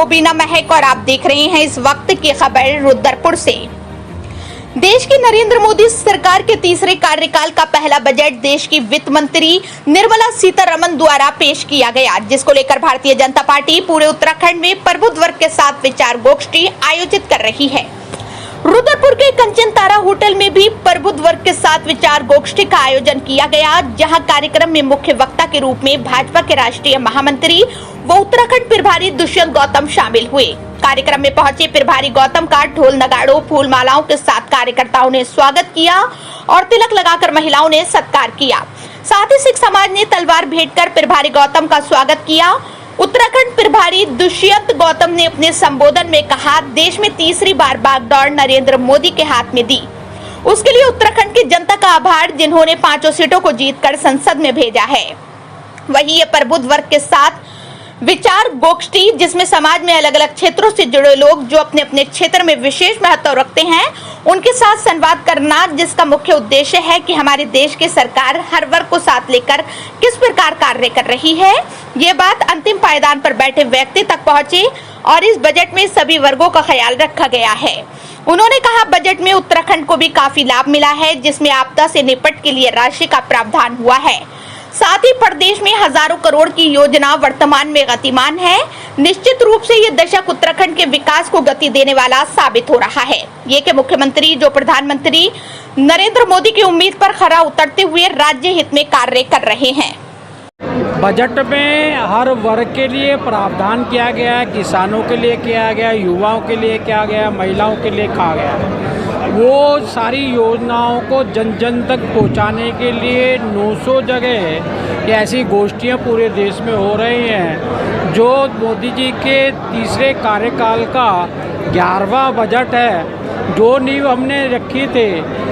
मोबिना महक और आप देख रहे हैं इस वक्त की खबर रुद्रपुर से। देश की नरेंद्र मोदी सरकार के तीसरे कार्यकाल का पहला बजट देश की वित्त मंत्री निर्मला सीतारमण द्वारा पेश किया गया, जिसको लेकर भारतीय जनता पार्टी पूरे उत्तराखंड में प्रबुद्ध वर्ग के साथ विचार गोष्ठी आयोजित कर रही है। रुद्रपुर के कंचन तारा होटल में भी प्रबुद्ध वर्ग के साथ विचार गोष्ठी का आयोजन किया गया, जहां कार्यक्रम में मुख्य वक्ता के रूप में भाजपा के राष्ट्रीय महामंत्री व उत्तराखंड प्रभारी दुष्यंत गौतम शामिल हुए। कार्यक्रम में पहुंचे प्रभारी गौतम का ढोल नगाड़ों फूल मालाओं के साथ कार्यकर्ताओं ने स्वागत किया और तिलक लगाकर महिलाओं ने सत्कार किया। साथ ही सिख समाज ने तलवार भेंट कर प्रभारी गौतम का स्वागत किया। उत्तराखंड प्रभारी दुष्यंत गौतम ने अपने संबोधन में कहा, देश में तीसरी बार बागडोर नरेंद्र मोदी के हाथ में दी, उसके लिए उत्तराखंड की जनता का आभार, जिन्होंने 5 सीटों को जीतकर संसद में भेजा है। वहीं ये प्रबुद्ध वर्ग के साथ विचार गोष्ठी, जिसमें समाज में अलग अलग क्षेत्रों से जुड़े लोग जो अपने अपने क्षेत्र में विशेष महत्व रखते हैं, उनके साथ संवाद करना, जिसका मुख्य उद्देश्य है कि हमारे देश की सरकार हर वर्ग को साथ लेकर किस प्रकार कार्य कर रही है। ये बात अंतिम पायदान पर बैठे व्यक्ति तक पहुंची और इस बजट में सभी वर्गों का ख्याल रखा गया है। उन्होंने कहा, बजट में उत्तराखंड को भी काफी लाभ मिला है, जिसमें आपदा से निपट के लिए राशि का प्रावधान हुआ है। साथ ही प्रदेश में हजारों करोड़ की योजना वर्तमान में गतिमान है। निश्चित रूप से ये दशक उत्तराखंड के विकास को गति देने वाला साबित हो रहा है। ये कि मुख्यमंत्री जो प्रधानमंत्री नरेंद्र मोदी की उम्मीद पर खरा उतरते हुए राज्य हित में कार्य कर रहे हैं। बजट में हर वर्ग के लिए प्रावधान किया गया है, किसानों के लिए किया गया, युवाओं के लिए किया गया, महिलाओं के लिए कहा गया है। वो सारी योजनाओं को जन जन तक पहुंचाने के लिए 900 जगह ऐसी गोष्ठियां पूरे देश में हो रही हैं, जो मोदी जी के तीसरे कार्यकाल का 11वां बजट है। जो नींव हमने रखी थी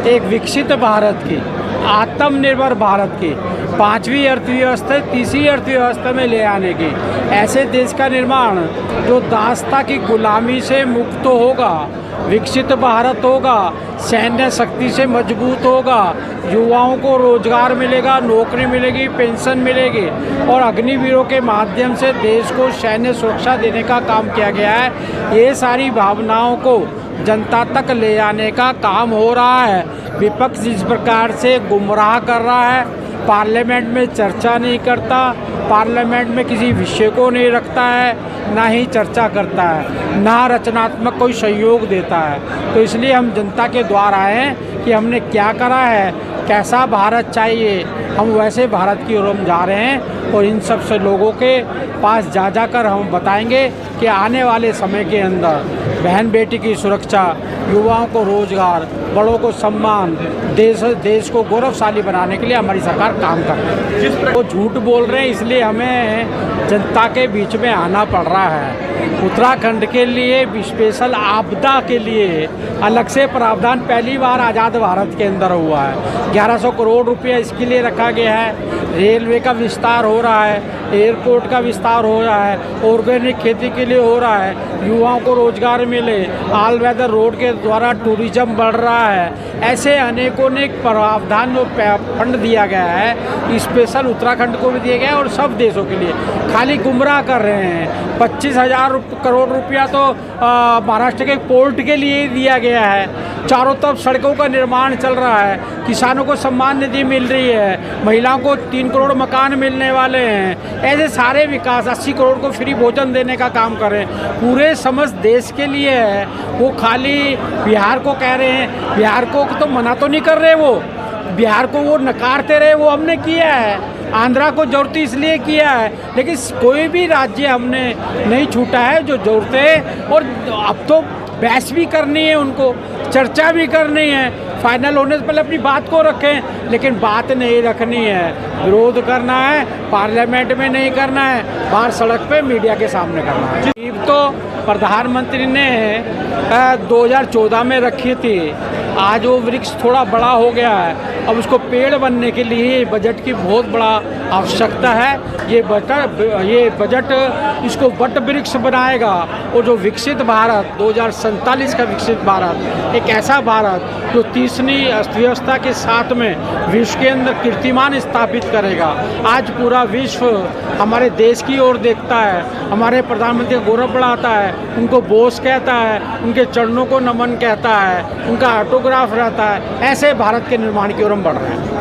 एक विकसित भारत की, आत्मनिर्भर भारत की, 5वीं अर्थव्यवस्था तीसरी अर्थव्यवस्था में ले आने की, ऐसे देश का निर्माण जो दासता की गुलामी से मुक्त होगा, विकसित भारत होगा, सैन्य शक्ति से मजबूत होगा, युवाओं को रोजगार मिलेगा, नौकरी मिलेगी, पेंशन मिलेगी और अग्निवीरों के माध्यम से देश को सैन्य सुरक्षा देने का काम किया गया है। ये सारी भावनाओं को जनता तक ले जाने का काम हो रहा है। विपक्ष जिस प्रकार से गुमराह कर रहा है, पार्लियामेंट में चर्चा नहीं करता, पार्लियामेंट में किसी विषय को नहीं रखता है, ना ही चर्चा करता है, ना रचनात्मक कोई सहयोग देता है। तो इसलिए हम जनता के द्वार आए हैं कि हमने क्या करा है, कैसा भारत चाहिए, हम वैसे भारत की ओर हम जा रहे हैं और इन सब से लोगों के पास जा कर हम बताएंगे कि आने वाले समय के अंदर बहन बेटी की सुरक्षा, युवाओं को रोजगार, बड़ों को सम्मान, देश को गौरवशाली बनाने के लिए हमारी सरकार काम कर रही है। वो झूठ बोल रहे हैं, इसलिए हमें जनता के बीच में आना पड़ रहा है। उत्तराखंड के लिए स्पेशल आपदा के लिए अलग से प्रावधान पहली बार आज़ाद भारत के अंदर हुआ है। 1100 करोड़ रुपया इसके लिए रखा गया है। रेलवे का विस्तार हो रहा है, एयरपोर्ट का विस्तार हो रहा है, ऑर्गेनिक खेती के लिए हो रहा है, युवाओं को रोजगार मिले, ऑल वेदर रोड के द्वारा टूरिज्म बढ़ रहा है। ऐसे अनेकों ने प्रावधान जो फंड दिया गया है, स्पेशल उत्तराखंड को भी दिया गया है और सब देशों के लिए। खाली गुमराह कर रहे हैं। 25,000 करोड़ रुपया तो महाराष्ट्र के पोर्ट के लिए दिया गया है। चारों तरफ सड़कों का निर्माण चल रहा है, किसानों को सम्मान निधि मिल रही है, महिलाओं को 3 करोड़ मकान मिलने वाले हैं। ऐसे सारे विकास, 80 करोड़ को फ्री भोजन देने का काम कर रहे हैं। पूरे समस्त देश के लिए है। वो खाली बिहार को कह रहे हैं, बिहार को तो मना तो नहीं कर रहे, वो बिहार को वो नकारते रहे, वो हमने किया है। आंध्रा को जरूरती इसलिए किया है, लेकिन कोई भी राज्य हमने नहीं छूटा है जो जरूरत है। और अब तो बहस भी करनी है, उनको चर्चा भी करनी है। फाइनल होने से पहले अपनी बात को रखें, लेकिन बात नहीं रखनी है, विरोध करना है, पार्लियामेंट में नहीं करना है, बाहर सड़क पे मीडिया के सामने करना है। तो प्रधानमंत्री ने 2014 में रखी थी। आज वो वृक्ष थोड़ा बड़ा हो गया है, अब उसको पेड़ बनने के लिए बजट की बहुत बड़ा आवश्यकता है। ये बजट इसको वट वृक्ष बनाएगा और जो विकसित भारत 2047 का विकसित भारत, एक ऐसा भारत जो तीसरी अर्थव्यवस्था के साथ में विश्व के अंदर कीर्तिमान स्थापित करेगा। आज पूरा विश्व हमारे देश की ओर देखता है, हमारे प्रधानमंत्री का गौरव बढ़ाता है, उनको बोस कहता है, उनके चरणों को नमन कहता है, उनका ऑटोग्राफ रहता है। ऐसे भारत के निर्माण की ओर हम बढ़ रहे हैं।